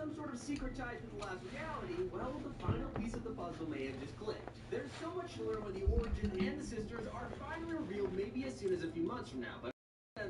some sort of secret ties with the last reality, well, the final piece of the puzzle may have just clicked. There's so much to learn when the origin and the sisters are finally revealed, maybe as soon as a few months from now. But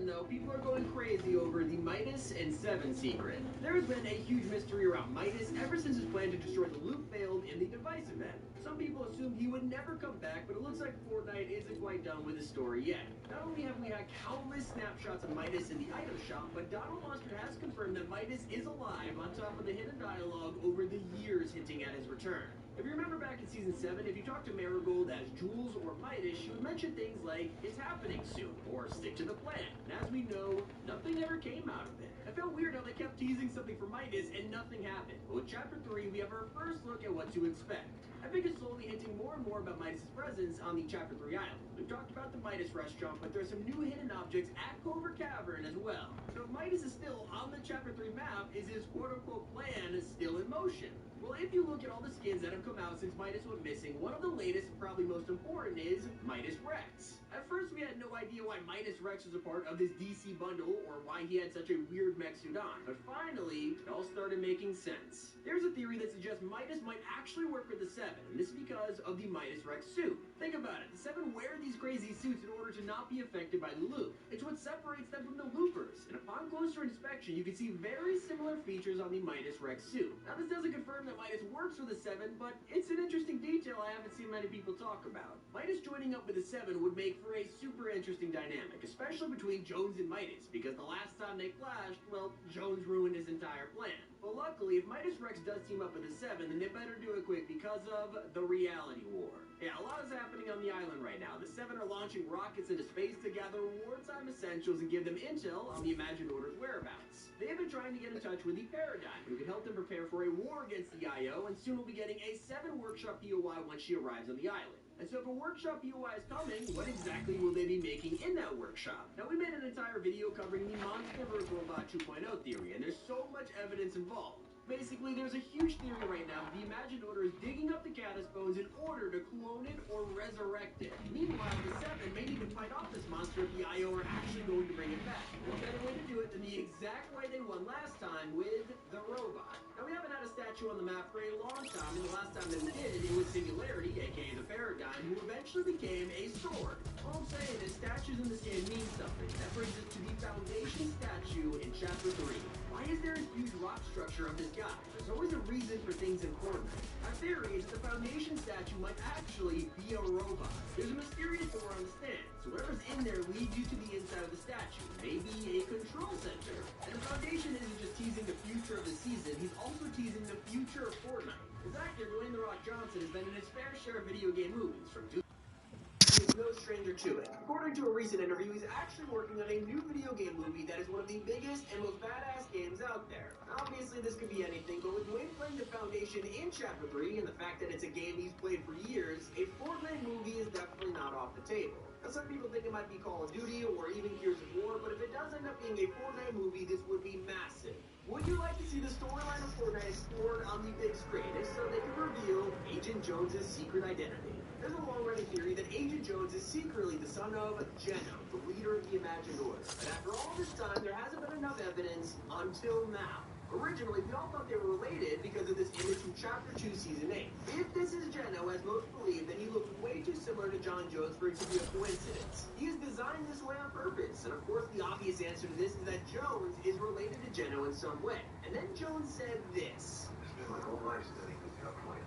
though, people are going crazy over the Midas and Seven secret. There's been a huge mystery around Midas ever since his plan to destroy the loop failed in the device event. Some people assumed he would never come back, but it looks like Fortnite isn't quite done with his story yet. Not only have we had countless snapshots of Midas in the item shop, but Donald Mustard has confirmed that Midas is alive on top of the hidden dialogue over the years hinting at his return. If you remember back in Season 7, if you talked to Marigold as Jules or Midas, she would mention things like, "It's happening soon," or "Stick to the plan." And as we know, nothing ever came out of it. I felt weird how they kept teasing something for Midas and nothing happened. But with Chapter 3, we have our first look at what to expect. I think it's slowly hinting more and more about Midas' presence on the Chapter 3 island. We've talked about the Midas restaurant, but there's some new hidden objects at Clover Cavern as well. So if Midas is still on the Chapter 3 map, is his quote-unquote plan still in motion? Well, if you look at all the skins that have come out since Midas went missing, one of the latest and probably most important is Midas Rex. At first, we had no idea why Midas Rex was a part of this DC bundle or why he had such a weird mech suit on. But finally, it all started making sense. There's a theory that suggests Midas might actually work for the Seven, and this is because of the Midas Rex suit. Think about it, the Seven wear these crazy suits in order to not be affected by the loop. It's what separates them from the loopers, and upon closer inspection, you can see very similar features on the Midas Rex suit. Now, this doesn't confirm that Midas works for the Seven, but it's an interesting detail I haven't seen many people talk about. Midas joining up with the Seven would make for a super interesting dynamic, especially between Jones and Midas, because the last time they clashed, well, Jones ruined his entire plan. But luckily, if Midas Rex does team up with the Seven, then they better do it quick because of the reality war. Yeah, a lot is happening on the island right now. The Seven are launching rockets into space to gather wartime essentials and give them intel on the Imagined Order's whereabouts. They have been trying to get in touch with the Paradigm, who can help them prepare for a war against the IO, and soon will be getting a Seven workshop POI once she arrives on the island. And so if a workshop POI is coming, what exactly will they be making in that workshop? Now, we made an entire video covering the Monsterverse Robot 2.0 theory, and there's so much evidence involved. Basically, there's a huge theory right now that the Imagined Order is digging up the Caddis bones in order to clone it or resurrect it. Meanwhile, the Seven may need to fight off this monster if the IO are actually going to bring it back. What better way to do it than the exact way they won last time with the robot? Now, we haven't had a statue on the map for a long time, and the last time that we did, it was Singularity, aka the Paradigm, who eventually became a sword. All I'm saying is statues in this game mean something. That brings us to the Foundation statue in Chapter 3. Why is there a huge rock structure of this guy? There's always a reason for things in Fortnite. Our theory is that the Foundation statue might actually be a robot. There's a mysterious door on the stand, so whatever's in there leads you to the inside of the statue. Maybe a control center. And the Foundation isn't just teasing the future of the season, he's also teasing the future of Fortnite. His actor, Dwayne "The Rock" Johnson, has been in his fair share of video game movies, from he is no stranger to it. According to a recent interview, he's actually working on a new video game movie that is one of the biggest and most badass games out there. Obviously, this could be anything, but with Dwayne playing the Foundation in Chapter 3 and the fact that it's a game he's played for years, a Fortnite movie is definitely not off the table. Now, some people think it might be Call of Duty or even Gears of War, but if it does end up being a Fortnite movie, this would be massive. Would you like to see the storyline of Fortnite explored on the big screen? If so, they could reveal Agent Jones' secret identity. There's a long-running theory that Agent Jones is secretly the son of Geno, the leader of the Imagined Order. But after all this time, there hasn't been enough evidence until now. Originally, we all thought they were related because of this image from Chapter 2, Season 8. If this is Geno, as most believe, then he looks way too similar to John Jones for it to be a coincidence. He is designed this way on purpose, and of course the obvious answer to this is that Jones is related to Geno in some way. And then Jones said this. It's been my whole life studying this young point.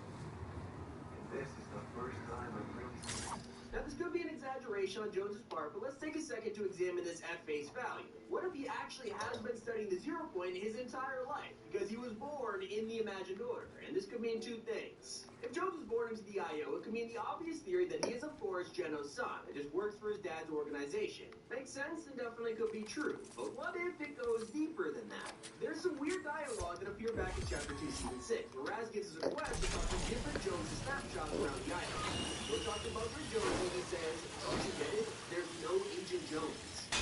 And this is the first time I've really seen it. Now, this could be an exaggeration on Jones' part, but let's take a second to examine this at face value. What if he actually has been studying the Zero Point his entire life? Because he was born in the Imagined Order, and this could mean two things. If Jones was born into the IO, it could mean the obvious theory that he is, of course, Geno's son. It just works for his dad's organization. Makes sense and definitely could be true. But what if it goes deeper than that? There's some weird dialogue that appear back in Chapter 2, Season 6, where Raz gives us a quest about some different Jones' snapshots around the island. We'll talk to Buzzer Jones when he says, "Don't you get it? There's no Agent Jones."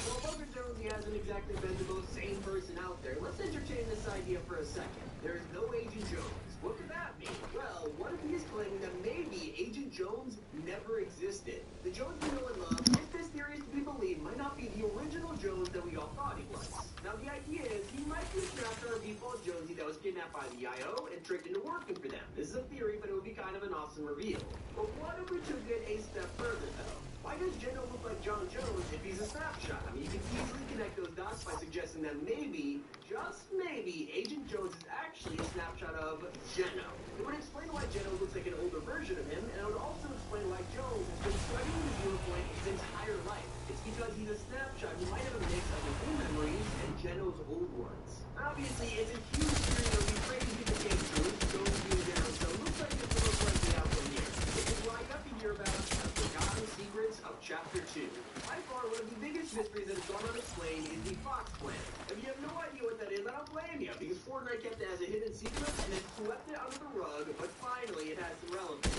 Well, Buzzer Jones, he hasn't exactly been the most sane person out there. Let's entertain this idea for a second. There is no Agent Jones. What could that mean? Well, what if he is claiming that maybe Agent Jones never existed? The Jones we know and love, if this theory is to be believed, might not be the original Jones that we all thought he was. Now, the idea is he might be a snapshot of default Jonesy that was kidnapped by by the IO and tricked into working for them. This is a theory, but it would be kind of an awesome reveal. But what if we took it a step further, though? Why does Geno look like John Jones if he's a snapshot? I mean, you can easily connect those dots by suggesting that maybe, just maybe, Agent Jones is actually a snapshot of Geno. It would explain why Geno looks like an older version of him, and it would also explain why Jones has been studying the Zero Point his entire life. It's because he's a snapshot who might have a mix of his new memories and Geno's old ones. Obviously, it's a huge theory that we crazy if it came true. Jones being Geno, so it looks like it's the most likely outcome here. Which is why you have to hear about the forgotten secrets of Chapter 2. By far, one of the biggest mysteries that has gone unexplained is the Fox plan. If you have no idea what that is, I don't blame you, because Fortnite kept it as a hidden secret and then swept it under the rug, but finally it has some relevance.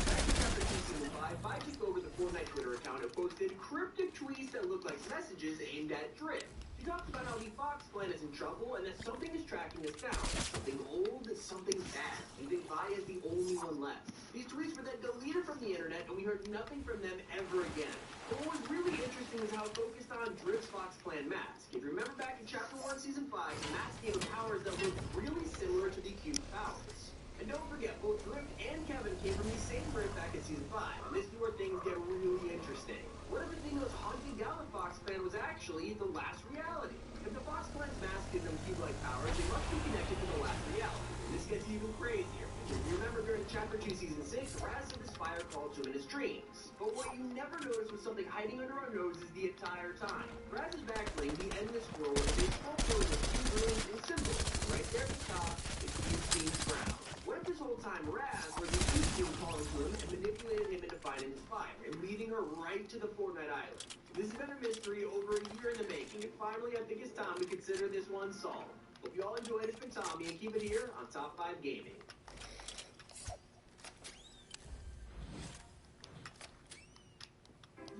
Back in Chapter 2, Season 5, I took over the Fortnite Twitter account and posted cryptic tweets that looked like messages aimed at Drift. She talks about how the Fox plan is in trouble and that something is tracking us down. Something old, something bad. You think Vi is the only one left. These tweets were then deleted from the internet and we heard nothing from them ever again. But what was really interesting was how it focused on Drift's Fox plan mask. If you remember back in Chapter 1, Season 5, the mask gave him powers that looked really similar to the Cube powers. And don't forget, both Drift and Kevin came from the same Drift back in Season 5. And this is where things get really interesting. What if the thing that was hunting down the Fox plan was actually the last reality? If the Fox plan's mask gives them cube-like powers, they must be connected to the last reality. And this gets even crazier. If you remember during Chapter 2, Season 6, Raz had this fire called to him in his dreams. But what you never noticed was something hiding under our noses the entire time. Raz's backbling, the endless scroll, is a scroll with two runes and symbols. Right there at the top, the cube seems brown. What if this whole time Raz was the cube team calling to him and manipulated him into finding this fire and leading her right to the Fortnite Island? This has been a mystery over a year in the making, and finally I think it's time we consider this one solved. Hope you all enjoyed. It's been Tommy, and keep it here on Top 5 Gaming.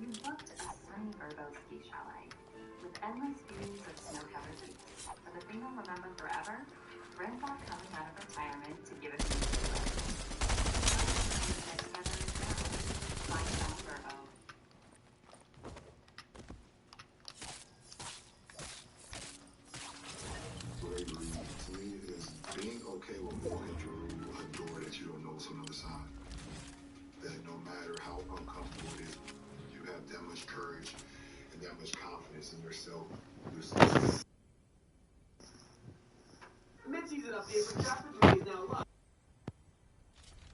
You booked a sunny Verbo ski chalet with endless views of snow-covered peaks. But the thing you'll remember forever? Grandpa coming out of retirement to give it to you. Next weather is now. Find some Verbo. Bravery to me is being okay with walking through a door that you don't know what's on the other side. That no matter how uncomfortable it is, you have that much courage and that much confidence in yourself. Mid-season update for Chapter 3 is now live.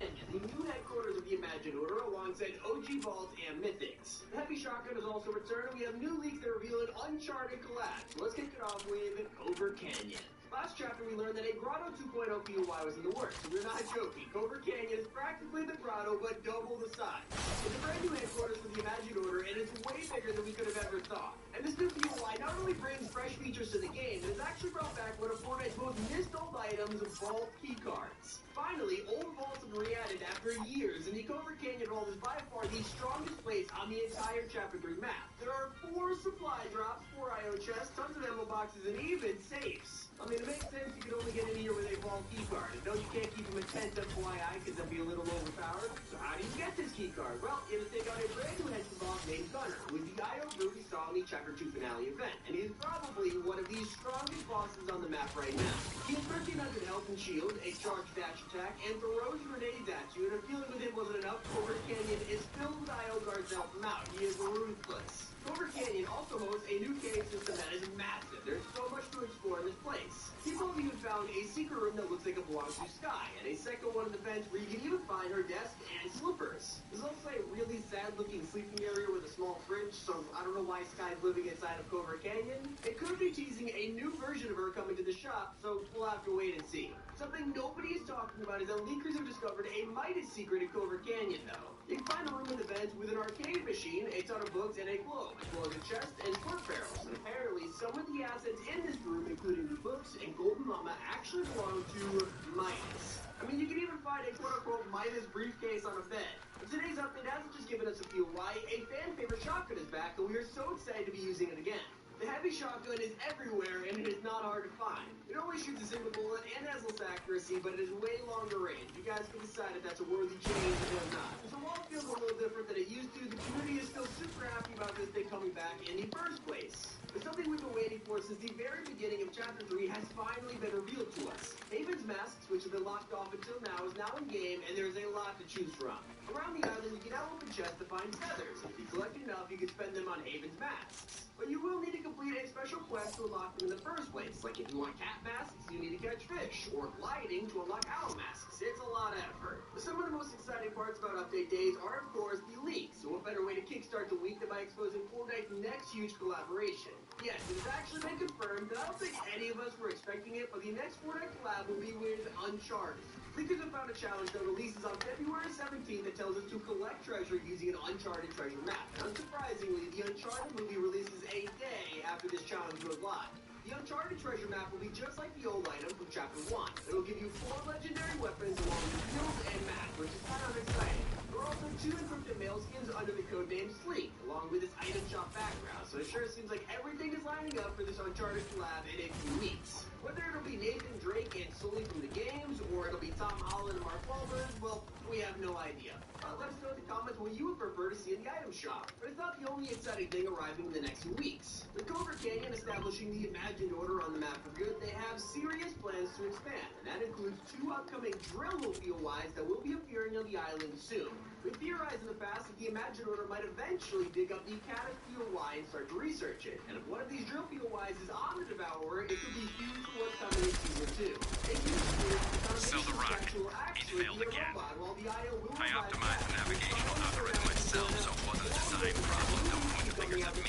And the new headquarters of the Imagined Order alongside OG Vault and Mythics. The Heavy Shotgun has also returned, and we have new leaks that reveal an Uncharted collab. So let's kick it off with Covert Canyon. Last chapter, we learned that a Grotto 2.0 POI was in the works, so we're not joking. Covert Canyon is practically the Grotto, but double the size. It's a brand new headquarters for the Imagined Order, and it's way bigger than we could have ever thought. And this new POI not only brings fresh features to the game, but it's actually brought back one of Fortnite's most missed old items, Vault keycards. Finally, old vaults have been re-added after years, and the Covert Canyon Vault is by far the strongest place on the entire Chapter 3 map. There are 4 supply drops, 4 IO chests, tons of ammo boxes, and even safes. I mean, it makes sense you can only get in here with a vault keycard. And no, you can't keep them in 10 FYI because they'll be a little overpowered. So how do you get this keycard? Well, you have to take out a brand new henchman boss named Gunner, who is the IO brute we saw in the Chapter 2 finale event. And he is probably one of the strongest bosses on the map right now. He has 1300 health and shield, a charged dash attack, and throws grenades at you. And if dealing with him wasn't enough, Covert Canyon is filled with IO guards to help him out. He is ruthless. Covert Canyon also hosts a new cave system that is massive. There's so much to explore in this place. People have even found a secret room that looks like it belongs to Sky, and a second one in the fence where you can even find her desk and slippers. There's also a really sad-looking sleeping area with a small fridge, so I don't know why Sky's living inside of Covert Canyon. It could be teasing a new version of her coming to the shop, so we'll have to wait and see. Something nobody is talking about is that leakers have discovered a Midas secret in Covert Canyon, though. You can find a room in the vents with an arcade machine, a ton of books, and a globe, as well as a chest and sport barrels. And apparently, some of the assets in this room, including the books and Golden Mama, actually belong to Midas. I mean, you can even find a quote-unquote Midas briefcase on a bed. But today's update hasn't just given us a feel why a fan favorite shotgun is back, and we are so excited to be using it again. The Heavy shotgun is everywhere and it is not hard to find. It only shoots a single bullet and has less accuracy, but it is way longer range. You guys can decide if that's a worthy change or not. So while it feels a little different than it used to, the community is still super happy about this thing coming back in the first place. But something we've been waiting for since the very beginning of Chapter 3 has finally been revealed to us. Haven's masks, which have been locked off until now, is now in game, and there's a lot to choose from. Around the island, you can now open chests to find feathers. If you collect enough, you can spend them on Haven's masks. But you will need to complete a special quest to unlock them in the first place. Like if you want cat masks, you need to catch fish, or gliding to unlock owl masks. It's a lot of effort. But some of the most exciting parts about update days are, of course, the leaks. So what better way to kickstart the week than by exposing Fortnite's next huge collaboration? Yes, it has actually been confirmed that I don't think any of us were expecting it, but the next Fortnite collab will be with Uncharted. Leakers have found a challenge that releases on February 17th that tells us to collect treasure using an Uncharted treasure map. Unsurprisingly, the Uncharted movie releases a day after this challenge goes live. The Uncharted treasure map will be just like the old item from Chapter 1. It'll give you 4 legendary weapons along with shields and map, which is kind of exciting. There are also 2 encrypted male skins under the codename Sleek, along with this item shop background, so it sure seems like everything is lining up for this Uncharted collab in a few weeks. Whether it'll be Nathan Drake and Sully from the games, or it'll be Tom Holland and Mark Wahlberg, well, we have no idea. Let us know in the comments what you would prefer to see in the item shop. But it's not the only exciting thing arriving in the next few weeks. With Cobra Canyon establishing the Imagined Order on the map for good, they have serious plans to expand, and that includes 2 upcoming drill POIs that will be appearing on the island soon. We've theorized in the past that the Imagined Order might eventually dig up the Caddis POI and start to research it. And if one of these drill POIs is on the Devourer, it could be huge for what's coming in Season 2. So the rocket, it failed again. I optimized the navigational algorithm myself, so it wasn't a design problem. Don't point the fingers at me.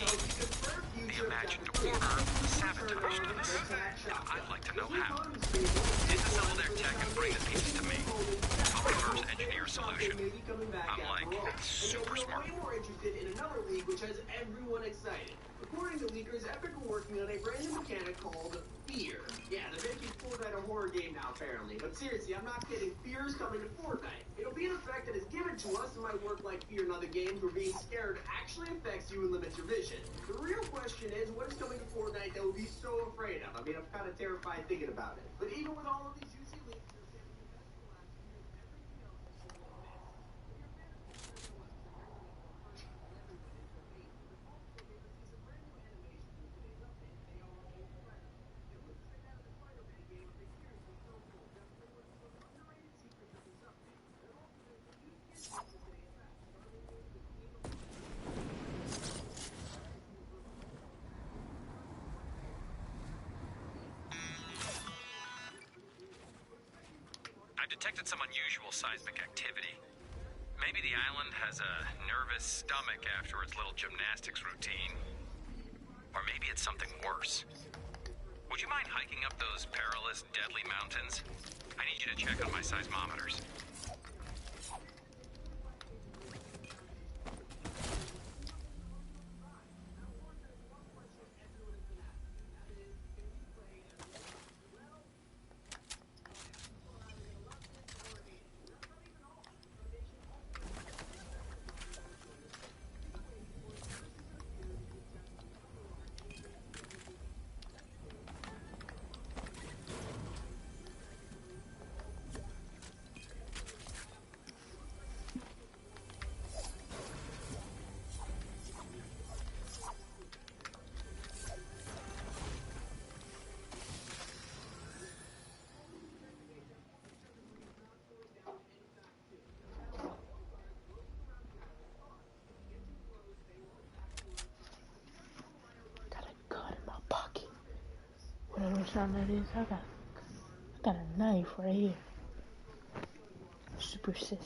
The Imagined Order sabotaged us. I'd like to know how. Disassemble their tech and bring the pieces to me. I'll reverse engineer a solution. I'm like super smart. Way more interested in another league which has everyone excited. According to leakers, Epic are working on a brand new mechanic called Fear. Yeah, they're making Fortnite a horror game now, apparently. But seriously, I'm not kidding. Fear is coming to Fortnite. It'll be an effect that is given to us and might work like Fear in other games where being scared actually affects you and limits your vision. The real question is, what is coming to Fortnite that we'll be so afraid of? I mean, I'm kind of terrified thinking about it. But even with all of these juicy leaks, they're saving the best for last to make everything else a little bit. If you're a fan of the original Western everyone is the bait. But also, they released some brand new animations in today's update. They are incredible. It looks straight out of the Spider-Man game, but they're seriously so cool. Definitely one of the most underrated secrets of this update. They're also doing some new skin changes today, in fact, starting with the Queen of I detected some unusual seismic activity. Maybe the island has a nervous stomach after its little gymnastics routine. Or maybe it's something worse. Would you mind hiking up those perilous, deadly mountains? I need you to check on my seismometers. Whatever sound that is, I got a knife right here. Super sis.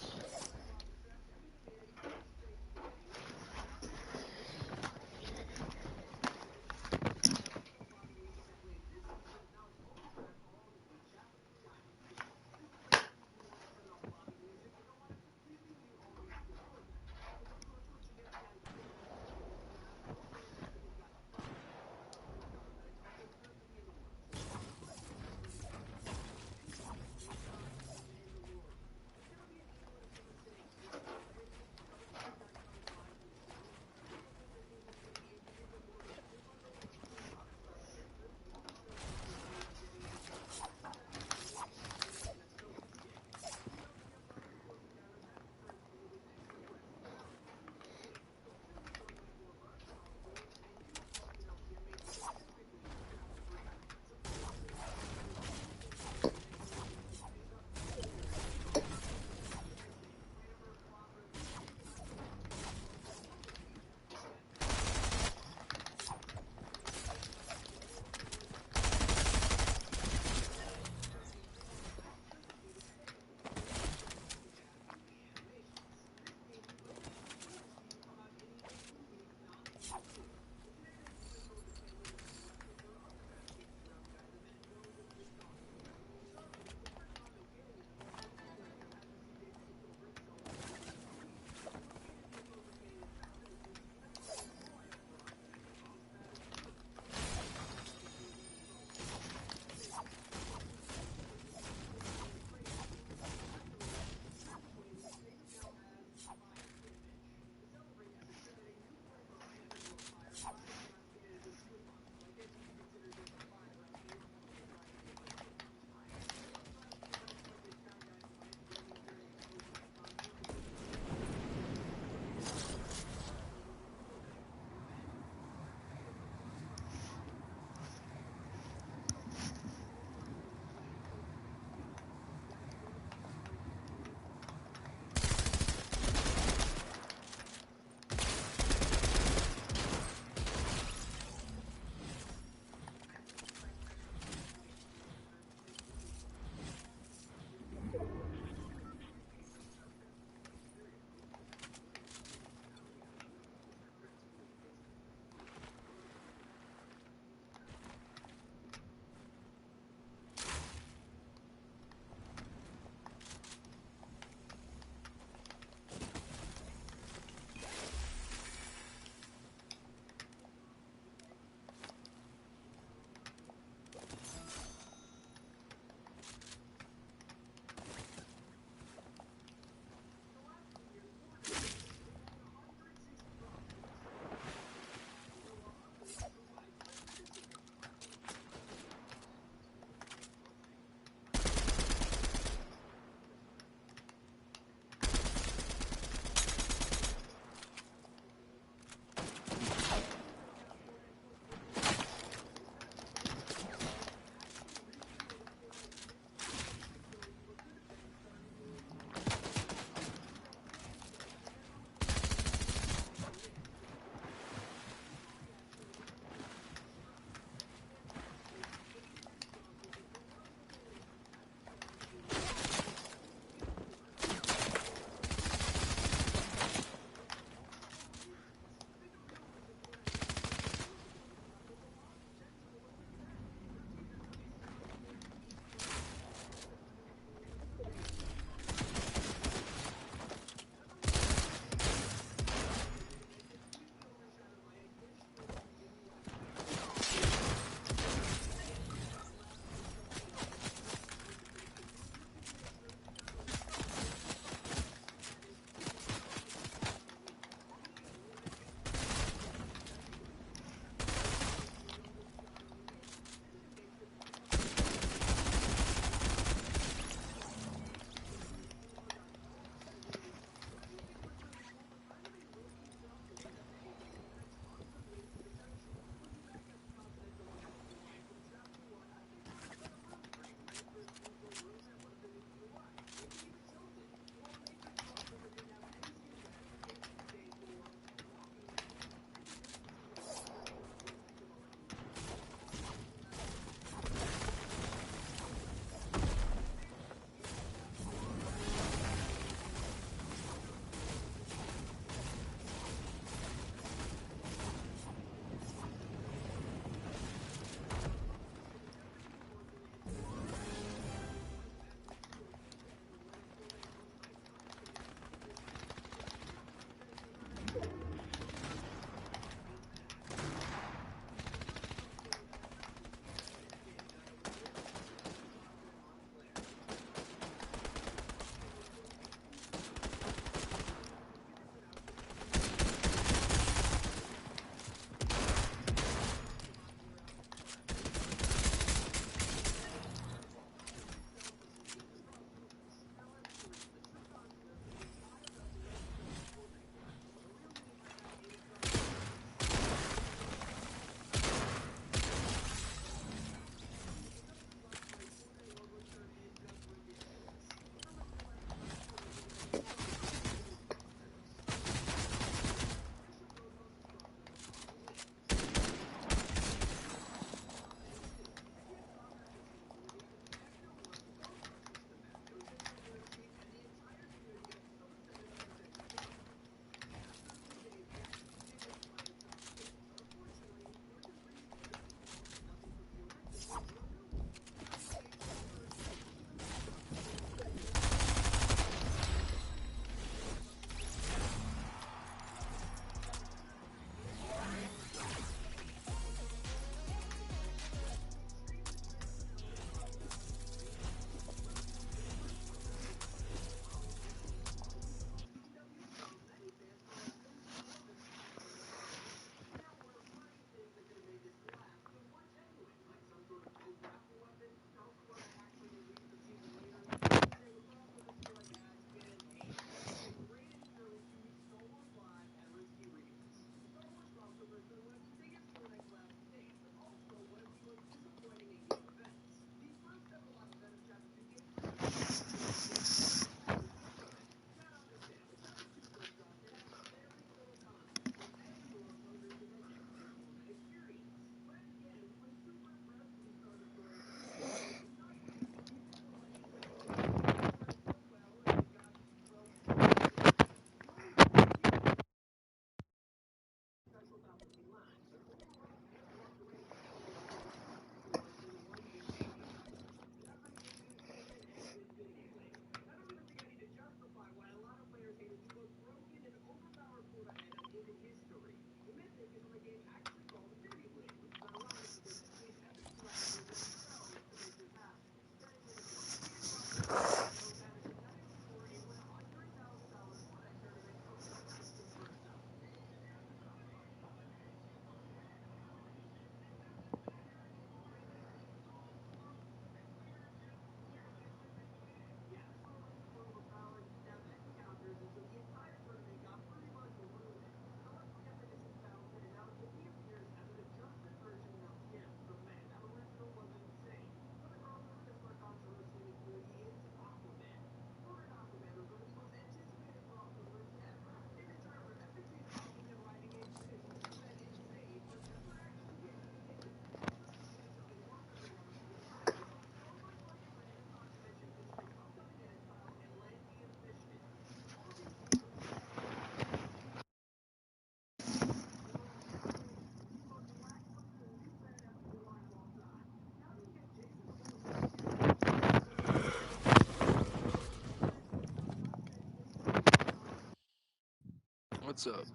What's up,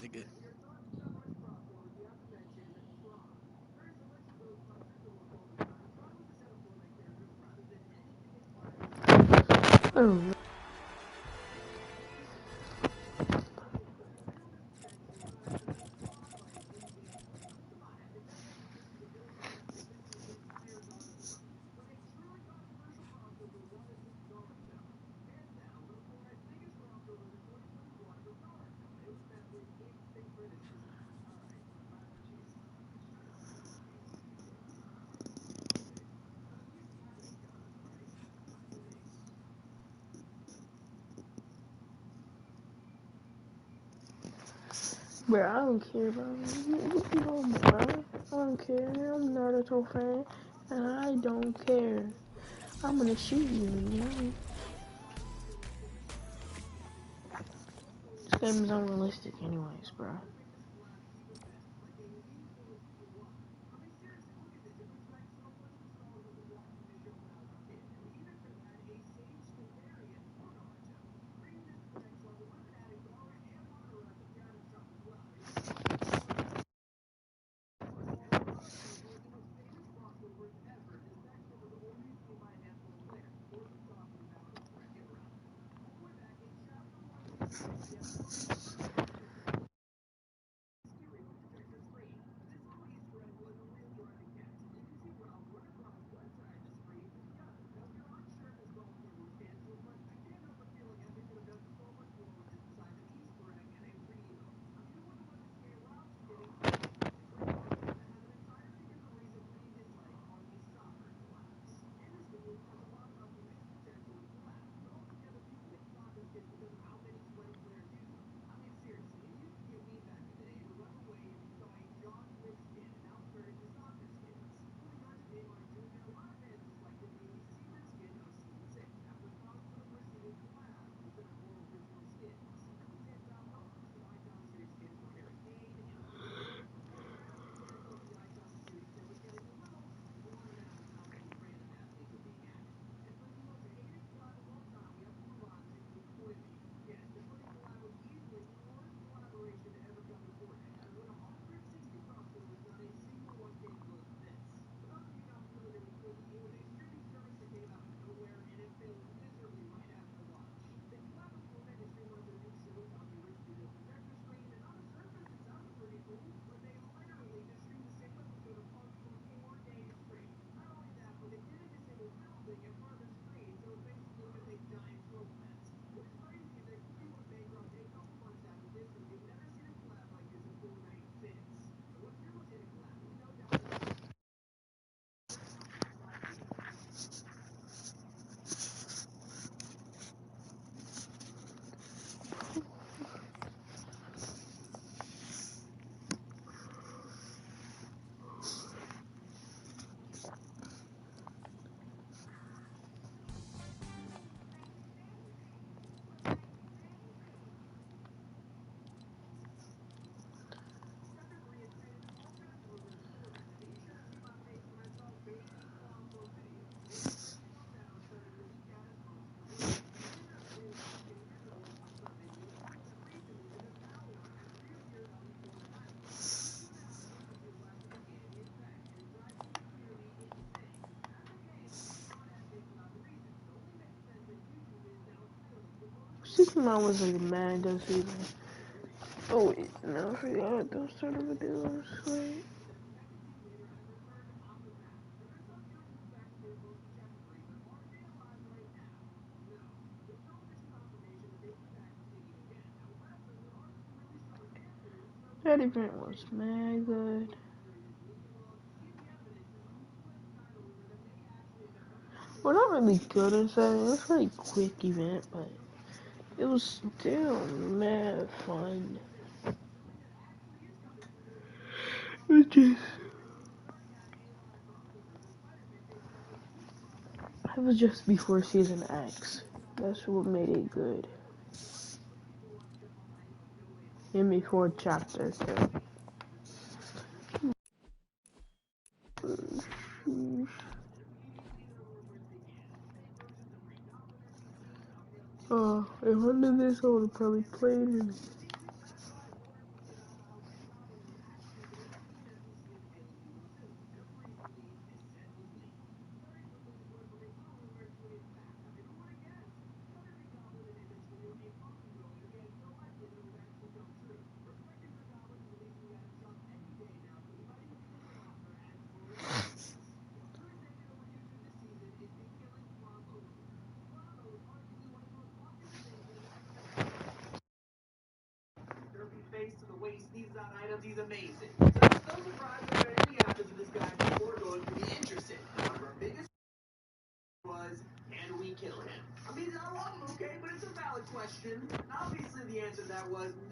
nigga? Oh, bro, I don't care, bro. What you doing, bro? I don't care. I'm a Naruto fan, and I don't care. I'm gonna shoot you, you know? This game is unrealistic anyways, bro. Superman was like a manga season. Oh wait, no, I forgot those sort of videos. Wait. That event was mad good. Well, not really good inside. It was a really quick event, but it was still mad fun. It just, it was just before season X. That's what made it good. And before chapter 2. If I knew this, I would have probably played it. items, he's amazing. So it's no surprise that when anything happens to this guy, people are going to be interested. One of our biggest was, can we kill him? I mean, I love him, okay, but it's a valid question. And obviously the answer to that was no.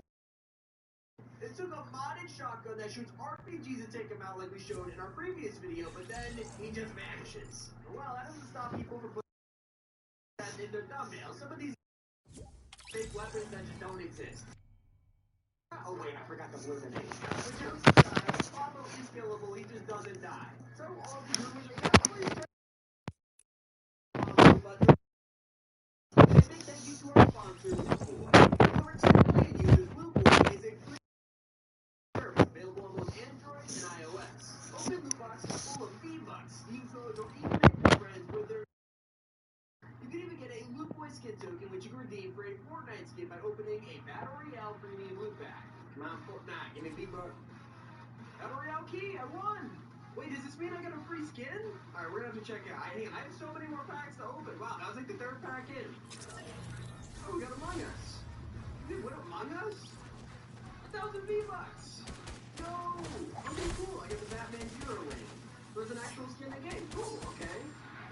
It took a modded shotgun that shoots RPGs to take him out like we showed in our previous video, but then he just vanishes. Well, that doesn't stop people from putting that in their thumbnails. Some of these fake weapons that just don't exist. Oh wait, I forgot to blur the name. The jokes aside, Pablo is killable, he just doesn't die. So all these rumors are definitely but big thank you to our sponsor, Loot Boy. For over 10 million users, Loot Boy is a free service available on both Android and iOS. Open loot boxes full of V-Bucks, Steam codes, or even make new friends with their. You can even get a Loot Boy skin token, which you can redeem for a Fortnite skin by opening a Battle Royale premium loot pack. Come on, Fortnite, give me V-Buck. Battle Royale key, I won! Wait, does this mean I got a free skin? Alright, we're gonna have to check it out. I have so many more packs to open. Wow, that was like the third pack in. Oh, we got Among Us. Dude, what Among Us? 1,000 V-Bucks! No! Okay, cool. I get the Batman Zero wing. There's an actual skin in the game. Cool, okay.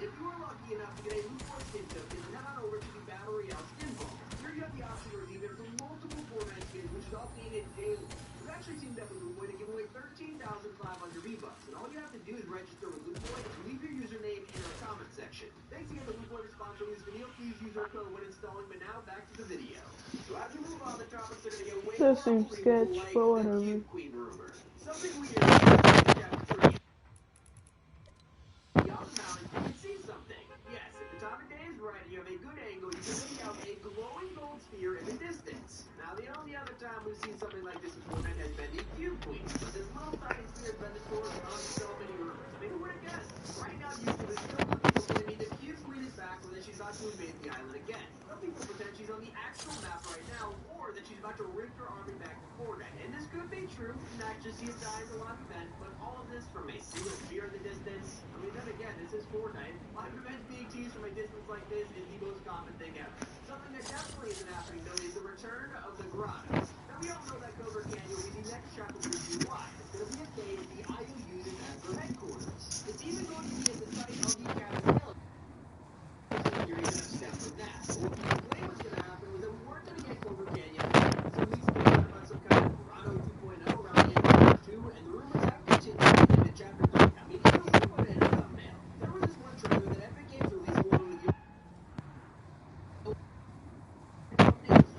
If you are lucky enough to get a Loot Boy skin token, then head on over to the Battle Royale skin vault. Here you have the option to redeem it for multiple Fortnite skins, which is updated daily. We've actually teamed up with Loot Boy to give away 13,500 V-Bucks, and all you have to do is register with Loot Boy and leave your username in our comment section. Thanks again to Loot Boy for sponsoring this video. Please use our code when installing, but now back to the video. So as we move on, the topics are going to get way That more seems unbelievable, sketch, like but the whatever. Cube Queen rumor. Something weird happened in Chapter 3. Beyond the mountains, you can see something. Yes, if the time of day is right and you have a good angle, you can make out a glowing gold sphere in the distance. Now, the only other time we've seen something like this in Fortnite has been the Cube Queen. But this little tiny sphere has been the source of so many rumors. I mean, who would have guessed? Right now, YouTube is filled with people claiming the Cube Queen is back or that she's about to invade the island again. Some people pretend she's on the actual map right now, or that she's about to rig her army back to Fortnite. And this could be true, not just see a size a live event, but all of this from a single sphere in the distance. I mean, then again, this is Fortnite. Live events being teased from a distance like this is the most common thing ever. Something that definitely isn't happening, though, is the return of the grotto. Now, we all know that Cobra Canyon will be the next chapter review. Why? It's going to be a base the IO uses as their headquarters. It's even going to be at the site of the Capitol. You're even a step from that. But what people claim was going to happen was that we weren't going to get Cobra Canyon. Some weeks ago, we heard about some kind of Grotto 2.0 around the end of Chapter 2, and the rumors have continued into Chapter 3. I mean, even we put it in a thumbnail. There was this one trailer that Epic Games released along with your thumbnails.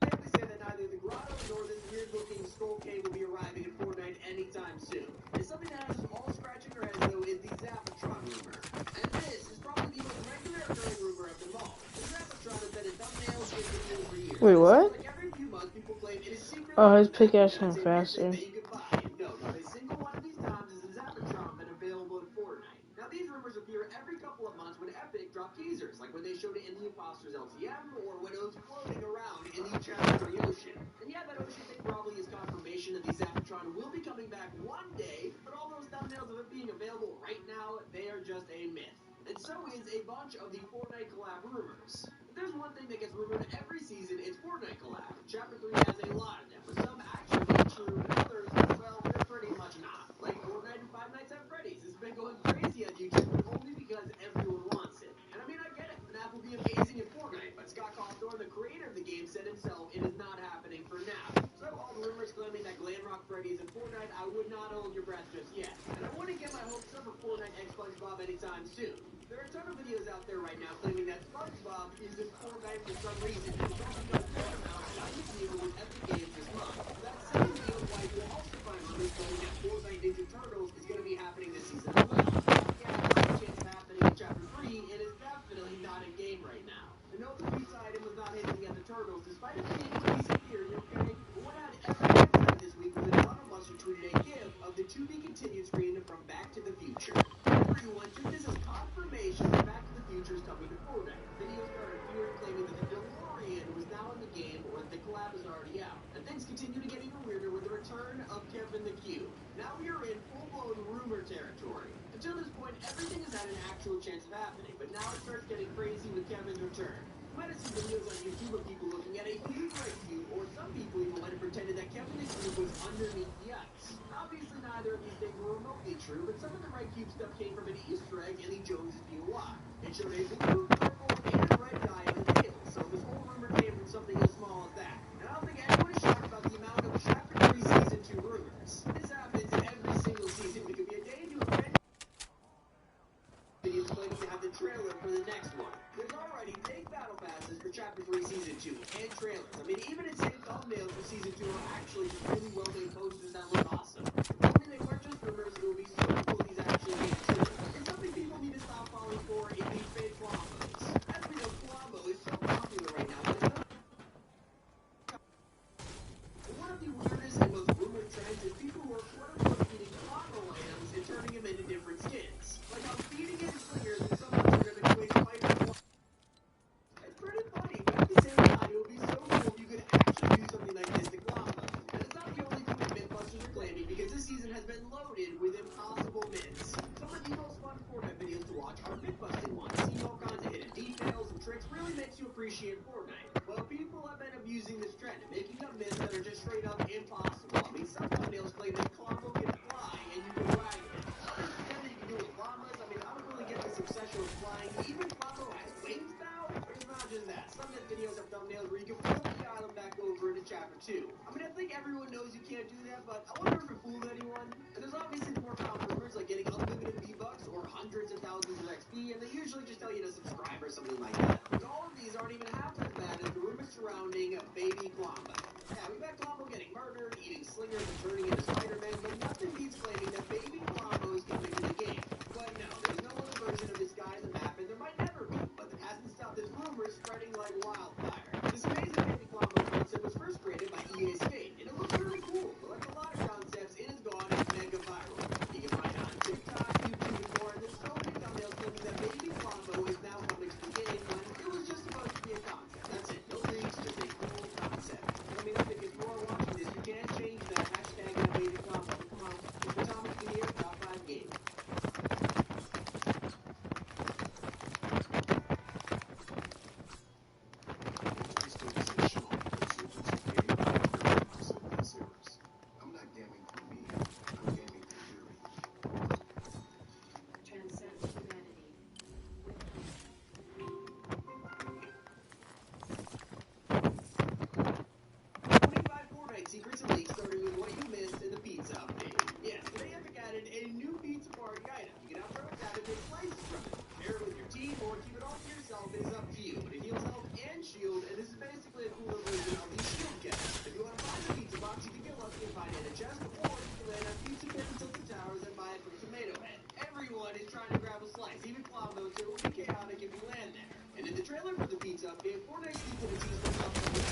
They say that neither the Grotto nor this weird-looking Skull Cave will be arriving in Fortnite anytime soon. And something that has us all scratching our heads, though, is the Zapatron rumor. And this is probably the most regular occurring rumor of them all. The Zapatron has been in thumbnails and videos for years. Wait, what? Like every few months, people claim it is secretly Oh, his a pickaxe map went that's a weird thing faster. that you can buy. And no, not a single one of these times has the Zapatron been available in Fortnite. Now, these rumors appear every couple of months when Epic drop teasers, like when they showed it in the Imposters LTM, or when it was floating around in the Chapter 3 ocean. And yeah, that ocean thing probably is confirmation that the Zapatron will be coming back one day, but all those thumbnails of it being available right now, they are just a myth. And so is a bunch of the Fortnite collab rumors. If there's one thing that gets rumored every season, it's Fortnite collab. Chapter 3 has a lot of them, but some actually being true, and others, well, they're pretty much not. Like Fortnite and Five Nights at Freddy's. It's been going crazy on YouTube, but only because everyone wants it. And I mean, I get it. FNAF will be amazing in Fortnite, but Scott Cawthorne, the creator of the game, said himself it is not happening for now. So all the rumors claiming that Glamrock Freddy's in Fortnite, I would not hold your breath just yet. And I wouldn't get my hopes up for Fortnite X SpongeBob anytime soon. There are a ton of videos out there right now claiming that SpongeBob is in Fortnite for some reason. And it's all because Paramount signed a deal with Epic Games this month. That same deal is why you'll also find rumors claiming that Fortnite Ninja Turtles is going to be happening this season as well. Yeah, there's a chance of happening in Chapter 3, and is definitely not in game right now. And no, the pizza item was not hinting at the Turtles, despite it being a decent theory, okay? But what had everyone excited this week was that Elon Musk tweeted a GIF of the to be continued screen from Back to the Future. Everyone took this as confirmation that Back to the Future is coming to Fortnite. Videos started appearing claiming that the DeLorean was now in the game or that the collab is already out. And things continue to get even weirder with the return of Kevin the Cube. Now we are in full-blown rumor territory. Until this point, everything has had an actual chance of happening, but now it starts getting crazy with Kevin's return. You might have seen videos on YouTube of people looking at a huge red cube, or some people even might have pretended that Kevin the Cube was underneath the ice. Obviously, neither of these things were remotely true, but some of the red cube stuff came from an Easter egg in the Joneses POI. It showed a blue, purple, and red guy in the tail, so this whole rumor came from something as small as that. And I don't think anyone is shocked about the amount of Chapter 3 Season 2 rumors. This happens every single season. It could be a day into a brand videos claiming to have the trailer for the next one. There's already fake battle passes for Chapter 3 Season 2 and trailers. I mean, even insane thumbnails for Season 2 are actually just really well-made posters that look awesome. If only they weren't just rumors, it would be so cool if these actually came true. And something people need to stop falling for is the fake Quambos. As we know, Quambo is so popular right now, but it's not. One of the weirdest and most rumored trends is people who are quote-unquote feeding Quambo items and turning them into different skins. Like how feeding it slingers and somehow turn them into a spider. It's pretty funny, but at the same time, it would be so cool if you could actually do something like this to Quambo. And it's not the only thing that Mythbusters are claiming, because this season has been loaded with impossible myths. Some of the most fun Fortnite videos to watch are myth-busting ones. Seeing all kinds of hidden details and tricks really makes you appreciate Fortnite. Well, people have been abusing this trend and making up myths that are just straight up impossible. I mean, some thumbnails claim that Quambo can fly and you can ride it. Others pretend that you can do it with llamas. I mean, I don't really get this obsession with flying. Even Quambo has wings now? But it's not just that. Some myth videos have thumbnails where you can flip the island back over into Chapter 2. I mean, I think everyone knows you can't do that, but I wonder if it fooled anyone. And there's obviously more common rumors like getting unlimited V-Bucks or hundreds of thousands of XP, and they usually just tell you to subscribe or something like that. But all of these aren't even half as bad as the rumors surrounding Baby Quambo. Yeah, we've had Quambo getting murdered, eating slingers, and turning into Spider-Man, but nothing beats claiming that Baby Quambo is coming to the game. But no, there's no other version of this guy in the map, and there might never be, but that hasn't stopped this rumor spreading like wildfire. This amazing Baby Quambo concept was first created by EA Skate, and it looks really cool, but like a lot of concepts, it has gone mega viral. You can find it on TikTok, YouTube, and more, and there's so many thumbnails claiming that Baby Quambo is now coming to the game when it was just supposed to be a concept. That's it. No leaks, just a cool concept. I mean, I think if you are watching this, you can't change that. Hashtag that Baby Quambo. Come on. Mr. Thomas here, top 5 game. I'm not gaming for me, I'm gaming for you. Transcend humanity. 25 Fortnite secrets and leaks, starting with what you missed in the pizza update. Yes, today Epic added a new pizza party item. You can now throw it out and take slices from it. Share it with your team or keep it all to yourself. It is up to you. But it heals health and shield, and this is basically a cooler version of the shield kit. If you want to find the pizza box, you can get lucky and find it in a chest, or you can land on Pizza Pit and Tilted Towers and buy it from Tomato Head. Everyone is trying to grab a slice, even Quambo, so it will be chaotic if you land there. And in the trailer for the pizza update, Fortnite leaked in a tease for stuff like this.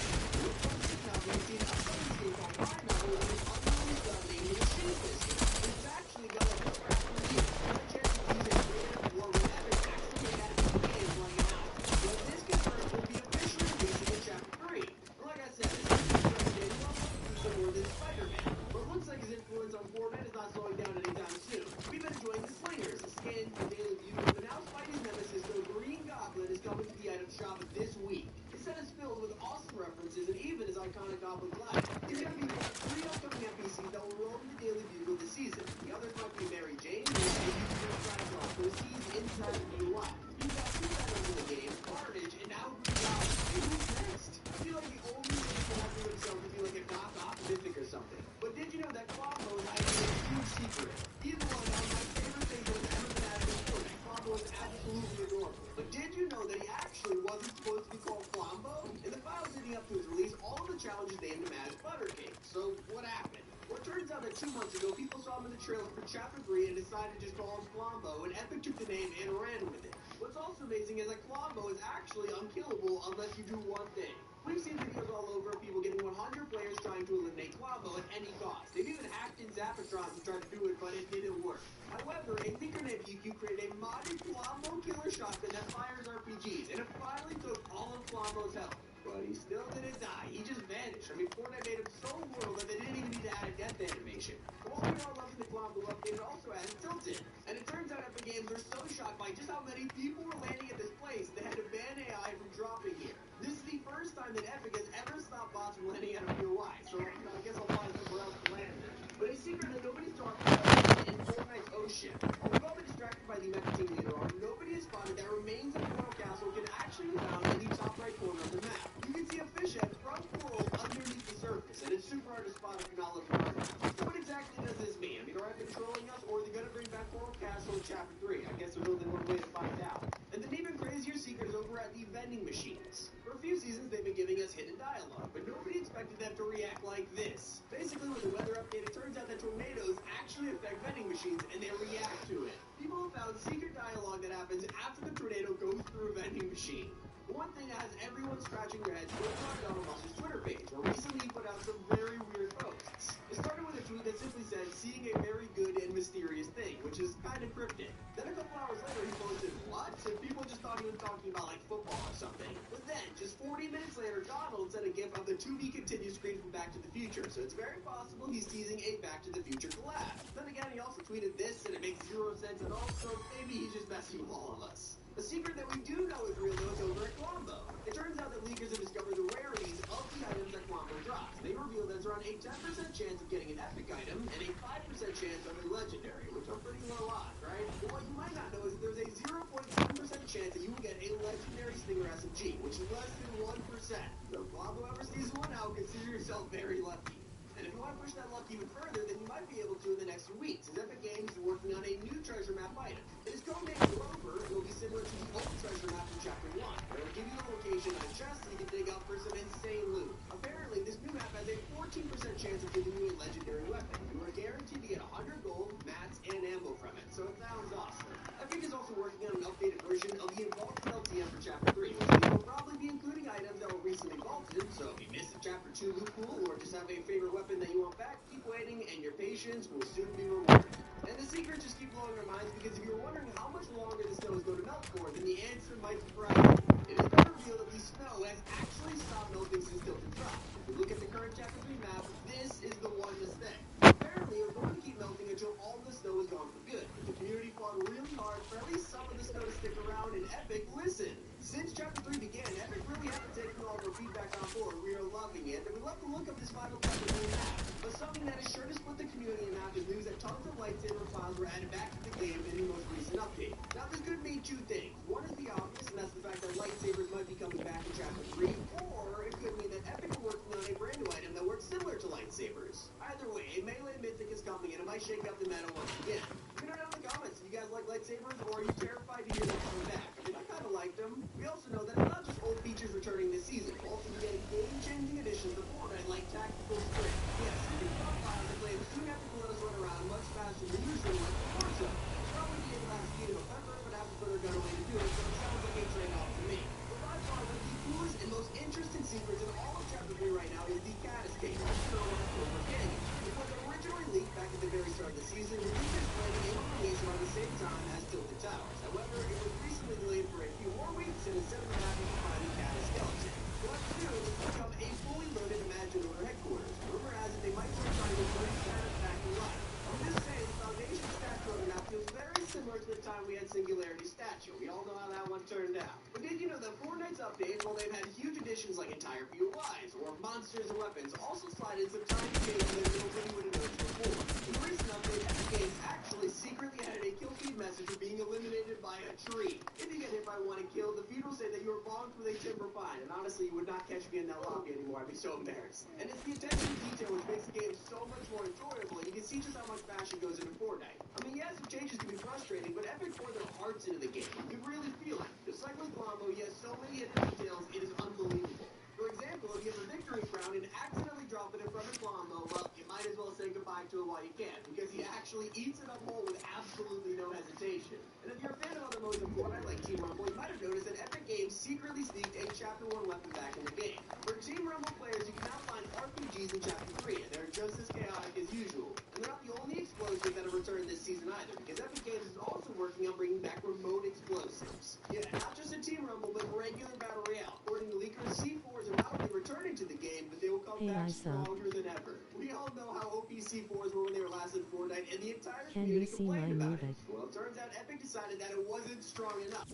We've seen a funny skin called Pineapple with an unreleased gun named the Shake Biscuit. It's actually got like a scrap for you. No chance to use it creative war with Epic actually had it in the game playing it out. But this confirmed will be officially releasing in Chapter 3. And like I said, this is Day One pizza more than Spider-Man. But it looks like his influence on Fortnite is not slowing down anytime soon. We've been enjoying the slingers, the skins, the daily view, but now Spidey's nemesis, the Green Goblin, is coming to the item shop this week. His set is filled with awesome references and even his iconic Goblin glider. He's going to be one of 3 upcoming NPCs that will roam the daily bugle this season. The others might be Mary Jane, who is a user Cyclops, who sees inside the UI. You've got 2 items in the game, Carnage and now Green Goblin. And who's next? I feel like the only way to have to himself would be like a knockoff Mythic or something. But did you know that Quambo is actually a huge secret? He's one of my favorite things that has ever been added to Fortnite. Quambo is absolutely adorable. But did you know that he actually wasn't supposed to be called Quambo? In the files leading up to his release, all of the challenges named him as Buttercake. So what happened? Well, it turns out that 2 months ago, people saw him in the trailer for Chapter 3 and decided to just call him Quambo, and Epic took the name and ran with it. What's also amazing is that Quambo is actually unkillable unless you do one thing. We've seen videos all over of people getting 100 players trying to eliminate Quambo at any cost. They've even hacked in Zappatrons to try to do it, but it didn't work. However, a thinker named EQ created a modded Quambo killer shotgun that fires RPGs, and it finally took all of Quambo's health. But he still didn't die. He just vanished. I mean, Fortnite made him so mortal that they didn't even need to add a death animation. While we are all loving the Quambo update, it also added Tilted. And it turns out Epic gave Games are so shocked by just how many people were landing at this place, they had to ban AI from dropping here. This is the first time that Epic has ever stopped bots from landing at a POI, so I guess I'll find somewhere else to land there. But a secret that nobody's talking about is in Fortnite's ocean. We've all been distracted by the Mecha team leader arc. Nobody has spotted that remains of Coral Castle can actually be found in the top right corner of the map. You can see a fish head from coral underneath the surface, and it's super hard to spot if you're not looking hard enough. So what exactly does this mean? I mean, are Epic trolling us, or are they gonna bring back Coral Castle in Chapter 3? I guess there's only one way to find out. And then even crazier secret is over at the vending machines. For a few seasons, they've been giving us hidden dialogue, but nobody expected them to react like this. Basically, with the weather update, it turns out that tornadoes actually affect vending machines, and they react to it. People have found secret dialogue that happens after the tornado goes through a vending machine. The one thing that has everyone scratching their heads was on Donald Buster's Twitter page, where recently he put out some very weird posts. It started with a tweet that simply said, "Seeing a very good and mysterious thing," which is kind of cryptic. Then a couple hours later, he posted, "What?" And people just thought he was talking about, like, football or something. But then, just 40 minutes later, Donald sent a gif of the to be continued screen from Back to the Future, so it's very possible he's teasing a Back to the Future collab. Then again, he also tweeted this, and it makes 0 sense at all, so maybe he's just messing with all of us. A secret that we do know is real, though, is over at Colombo. It turns out that leakers have discovered the rarities of the items that Colombo drops. They reveal that there's around a 10% chance of getting an epic item and a 5% chance of a legendary, which are pretty low odds, right? But what you might not know is that there's a 0.7% chance that you will get a legendary Stinger SMG, which is less than 1%. So if Colombo ever sees one out, consider yourself very lucky. And if you want to push that luck even further, then you might be able to in the next few weeks, as Epic Games is working on a new treasure map item. It is codenamed Rover, and it will be similar to the old treasure map from Chapter 1, where it will give you the location on a chest so you can dig up for some insane loot. Apparently, this new map has a 14% chance of giving you a legendary weapon. You are guaranteed to get 100 gold, mats, and ammo from it, so it sounds awesome. Epic is also working on an updated version of the Involved LTM for Chapter 3, which means will probably be including items that were recently vaulted, so if you missed the Chapter 2 loot pool, or just have a favorite weapon that you want back, keep waiting, and your patience will soon be rewarded. And the secrets just keep blowing our minds, because if you're wondering how much longer the snow is going to melt for, then the answer might surprise you. It has been revealed that the snow has actually stopped melting since Tilted dropped. If you look at the current Chapter 3 map, this is the one to stay. Apparently, it was going to keep melting until all the snow is gone for good, but the community fought really hard for at least some of the snow to stick around, and Epic listened. Since Chapter 3 began, Epic really hasn't taken all of our feedback on board. We are loving it, and we love the look of this final Chapter 3 map. But something that is sure to split the community in half is news that tons of lightsaber clouds were added back to the game in the most recent update. Now, this could mean two things. One is the obvious, and that's the fact that lightsabers might be coming back in Chapter 3, or it could mean that Epic are working on a brand new item that works similar to lightsabers. Either way, a melee mythic is coming, and it might shake up the meta once again. Let me know down in the comments if you guys like lightsabers, or are you terrified to hear them coming back? I mean, I kind of like them. We also know that it's not just old features returning this season. We'll also be getting game-changing additions to Fortnite like Tactical Sprint. Yes, you can drop files and play soon after to let us run around much faster than usual like Forza. It's probably the last speed of a pepper, but have to put our gun away to do it, so it sounds like a trade-off to me. But by far, one of the coolest and most interesting secrets in all of Chapter 3 right now is the Cat Escape, also known as Cobra Canyon. It was originally leaked back at the very start of the season, with leakers planning a release around the same time as Tilted Towers. However, it was recently delayed for a few more weeks, and instead of having to find the cat skeleton, but soon it's become a fully loaded Imagineer headquarters. Rumor has it they might start trying to bring Cat back to life. I'm just saying, the Foundation statue of it now feels very similar to the time we had Singularity statue. We all know how that one turned out. But did you know that Fortnite's updates, while they've had huge additions like entire POIs or monsters and weapons, also slide in some tiny changes that nobody would have noticed before. In the recent update, Epic Games actually secretly added a kill feed message for being eliminated by a tree. If you get hit by one and killed, the feed will say that you were bonked with a timber pine, and honestly, you would not catch me in that lobby anymore. I'd be so embarrassed. And it's the attention to detail which makes the game so much more enjoyable, and you can see just how much passion goes into Fortnite. I mean, yes, some changes can be frustrating, but Epic poured their hearts into the game. You really feel it. Just like with Colombo, he has so many hidden details, it is unbelievable. For example, if you have a victory crown and accidentally drop it in front of Colombo, well, you might as well say goodbye to it while you can, because he actually eats it up whole with absolutely no hesitation. And if you're a fan of other modes of Fortnite, like Team Rumble, you might have noticed that Epic Games secretly sneaked a Chapter 1 weapon back in the game. For Team Rumble players, you can now find RPGs in Chapter 3, and they're just as chaotic as usual. And they're not the only explosives that have returned this season either, because Epic Games is also working on bringing back remote explosives. Yeah, not just a Team Rumble, but regular Battle Royale. According to leakers, C4s are not only returning to the game, but they will come back stronger than ever. We all know how OP C4s were when they were last in Fortnite, and the entire Outsiders Can community you see my complained about movie? it. Well, it turns out Epic decided that it wasn't strong enough.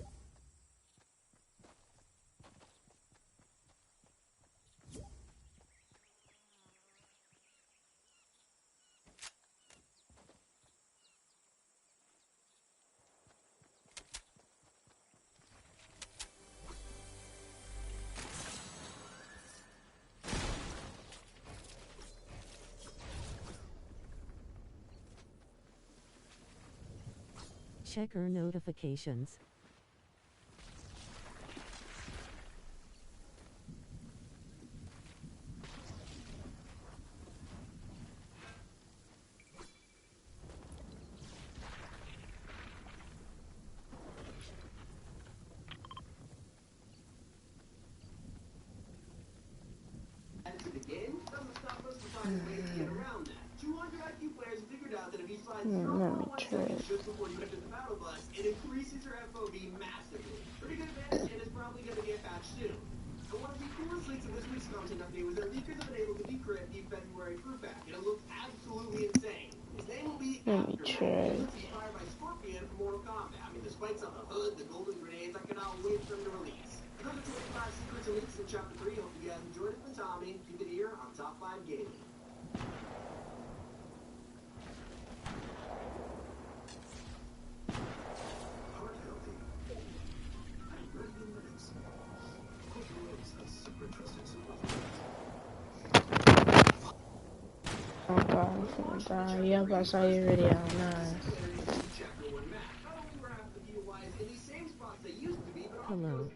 Checker notifications. To begin, doesn't stop us from finding ways to get around that. 200 IQ players have figured out that if you slide 0.1 seconds just before you enter the battle bus, it increases your FOV massively. Pretty good advantage, and it's probably going to get patched soon. And one of the coolest leaks of this week's content update was that leakers have been able to decrypt the February crew pack, and it looks absolutely insane. His name will be Aftermath. It looks inspired by Scorpion from Mortal Kombat. I mean, the spikes on the hood, the golden grenades, I cannot wait for them to release. Those are 25 secrets and leaks in Chapter 3. Hope you guys enjoyed it from Tommy. Keep it here on Top 5 Gaming. Heart healthy. I'm ready in minutes. Cookies has super trusted Oh god, I'm finna die. Yep, I saw your video. Nice. Hello.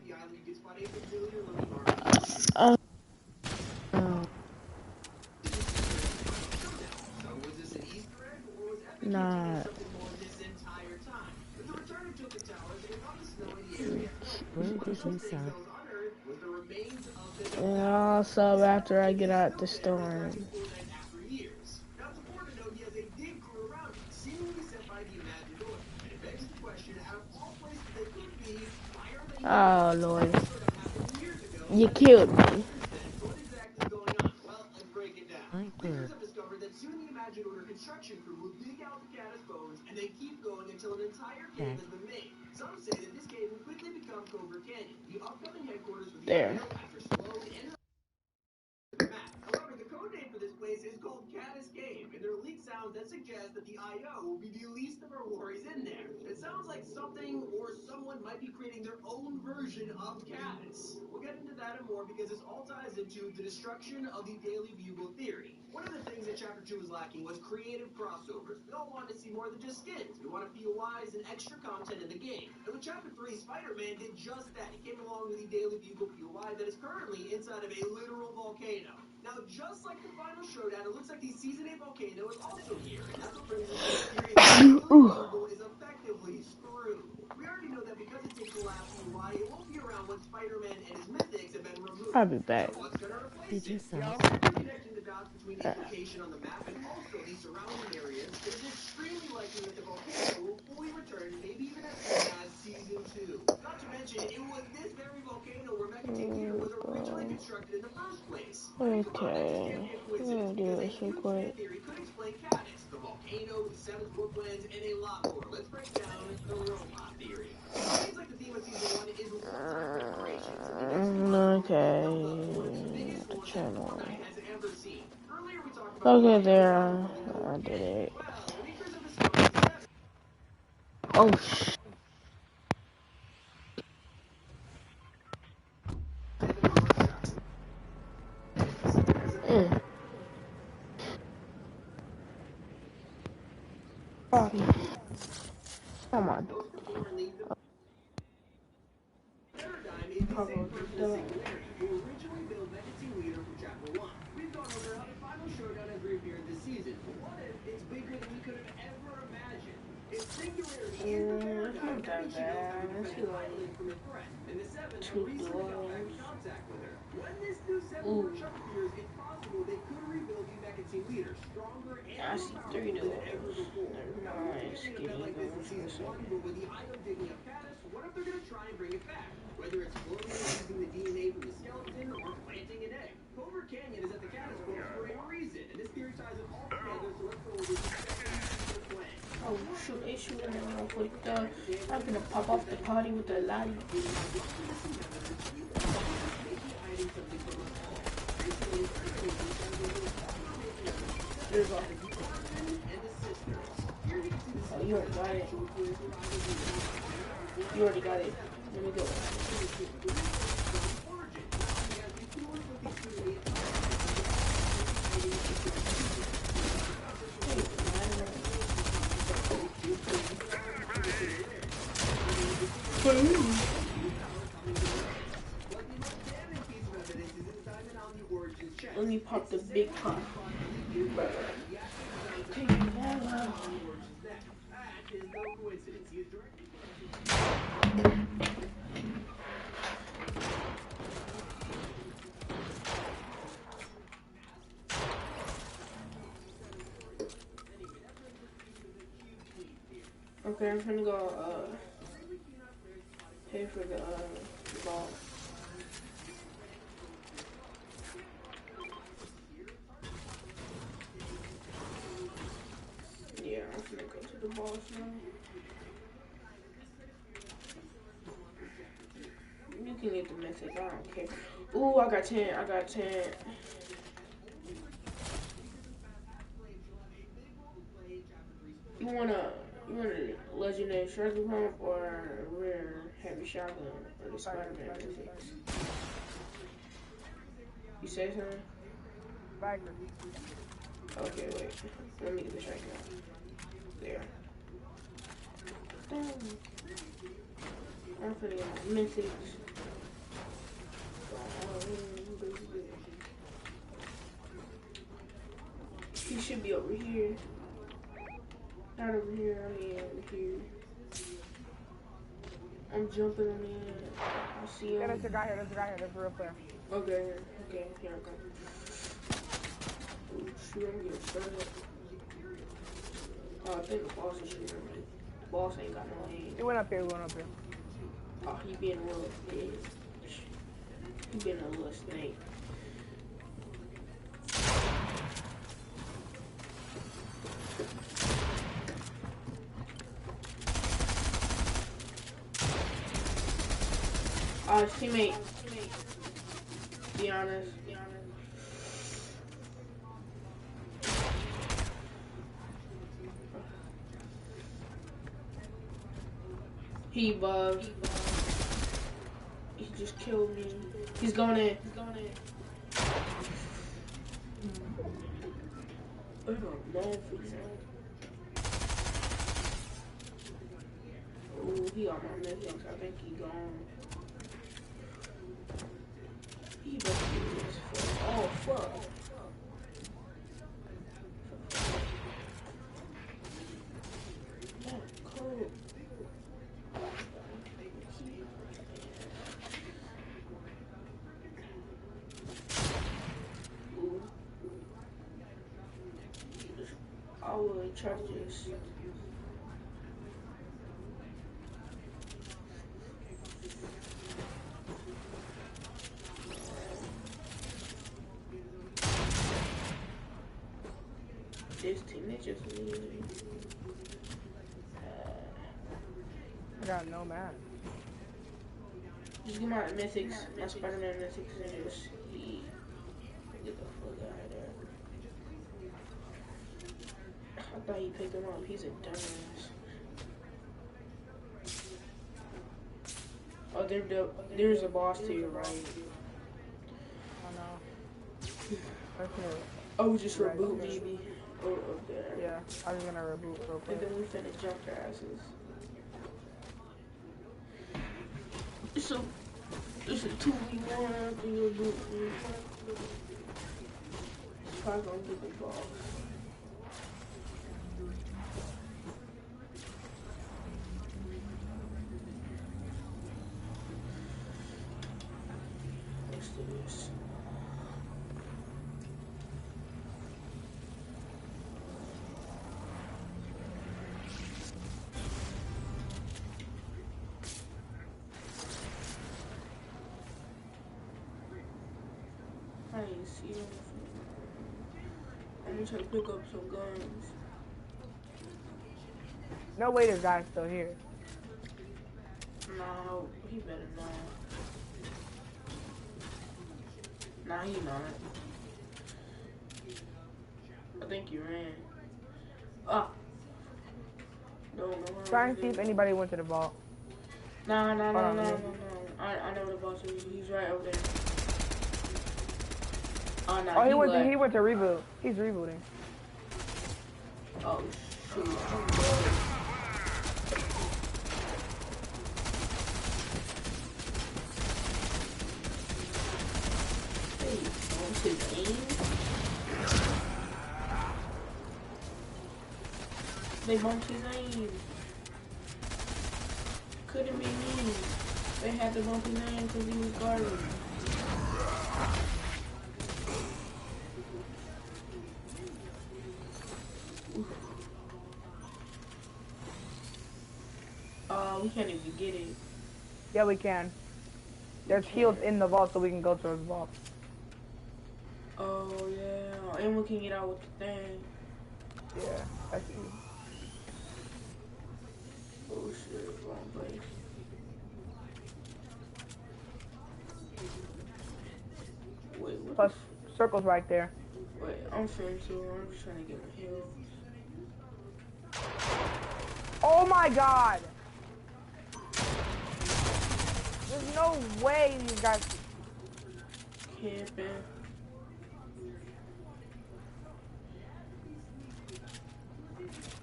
Nah. Where did you sub? And I'll sub after I get out the storm. Oh Lord. You killed me. Hyper. Discovered that soon the Imagine Order construction crew will dig out the caddis bones and they keep going until an entire cave has been made. Some say that this cave will quickly become Covert Canyon, the upcoming headquarters for the IO after Sloan and map. However, the code name for this place is called Caddis Cave, and there are leak sounds that suggest that the IO will be the least of our worries in there. It sounds like something or someone might be creating their own version of Caddis. We'll get into that and more because this all ties into the destruction of the Daily Bugle theory. One of the things that Chapter 2 was lacking was creative crossovers. We all wanted to see more than just skins. We wanted POIs and extra content in the game. And with Chapter 3, Spider-Man did just that. He came along with the Daily Bugle POI that is currently inside of a literal volcano. Now, just like the final showdown, it looks like the Season 8 volcano is also here. And that's what brings us to the theory that the Daily Bugle is effectively screwed. We already know that because it takes the last POI, it won't be around when Spider-Man and his mythics have been removed. I'll be back. So what's going to replace Did you it? sub? Connecting the dots between the location on the map and also the surrounding areas, it is extremely likely that the volcano will fully return, maybe even as soon as Season 2. Not to mention, it was this very volcano where Mega Theater was originally constructed in the first place. Okay. I'm gonna do this real quick. Theory could explain Caddis, the volcano, the Seventh Woodlands, and a lot more. Let's break down the robot theory. It seems like the theme of Season 1 is one-time reparations. Okay. The channel. Okay, there. I did it. Oh, Bobby. Come on. Paradigm is the same person as Singularity, who originally built Mega Team Leader from Chapter 1. We've gone over how the final showdown has reappeared this season. What if it's bigger than we could have ever imagined? If Singularity is the Paradigm, that means she knows how to defend an island from a threat. And the Seven have recently got back in contact with her. When this new Seven workshop appears, it's possible they could rebuild the Mega Team Leader stronger and more powerful than ever before. Now, we can't an event like this in Season 1, but with the IO digging up Caddis, what if they're going to try and bring it back? Whether it's cloning using the DNA from the skeleton or planting an egg. Covert Canyon is at the Caddis Bones for a reason, and this theory ties it all together, so let's go over the second plan. shooting them off with the. I'm gonna pop off the party with the laddie. There you go. Oh, you already got it. You already got it. Let me go. Let me pop the big top. Take that out. Okay, I'm gonna go pay for the ball. Yeah, I'm gonna go to the balls now. You can get the message, I don't care. Ooh, I got 10, I got 10. You want a legendary striker pump or a rare heavy shotgun or the Spider-Man mythics? You say something? Spiker. Okay, wait. Let me get the striker out. There. I'm finna get my mythics. He should be over here. Not over here, I mean over here. I'm jumping on in. I see him. Yeah, there's a guy here, there's a real player. Okay, here I go. Oh shoot, I'm getting started. Oh, I think the boss is shooting me. The boss ain't got no aim. He went up here, Oh, he being a little bitch. He being a little snake. His teammate. Be honest. He bugged. He just killed me. He's going in. I don't know if he's oh, he on my mythics. I think he gone. He better do this for oh fuck. Damn, cool. Ooh. I will try to just this team, they just leaving. I got no man. Just get my mythics, my Spider-Man mythics, and just leave. Get the fuck out of there. I thought he picked him up. He's a dumbass. Oh, there's a boss to your right. Oh no. Okay. Oh, just reboot maybe. Oh, up there. Yeah, I was gonna reboot real quick. And then we finna jump their asses. It's a 2v1 after you reboot me. It's probably gonna get the boss. Let's do this. I didn't see him. I'm gonna try to pick up some guns. No way this guy's still here. No, he better not. Nah, he not. I think you ran. Ah. Don't know where Try and see if anybody went to the vault. No. on, I know the boss is. He's right over there. Oh, no. Oh, he went to reboot. He's rebooting. Oh, shoot. Hey, what's his aim? They bumped his aim. Couldn't be me. They had to bump his aim because he was guarding. We can't even get it. Yeah, we can. There's heals in the vault, so we can go to the vault. Oh, yeah. And we can get out with the thing. Yeah, I see. Oh, shit. Wrong place. Wait, what? Plus, circle's right there. Wait, I'm feeling too. I'm just trying to get my heals. Oh my god! There's no way these guys... Camping.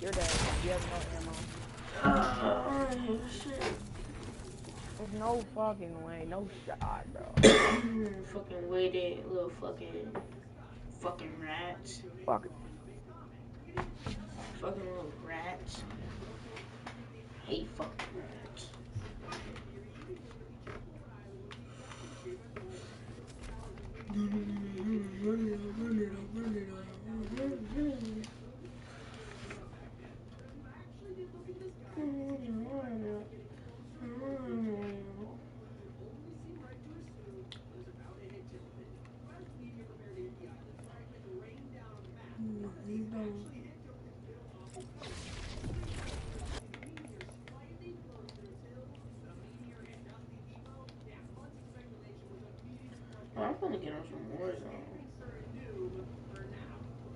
You're dead. You have no ammo. Shit. There's no fucking way. No shot, bro. Fucking waited, little fucking rats. Fuck. Fucking little rats. Hate fucking rats. I'm gonna get on some more zone.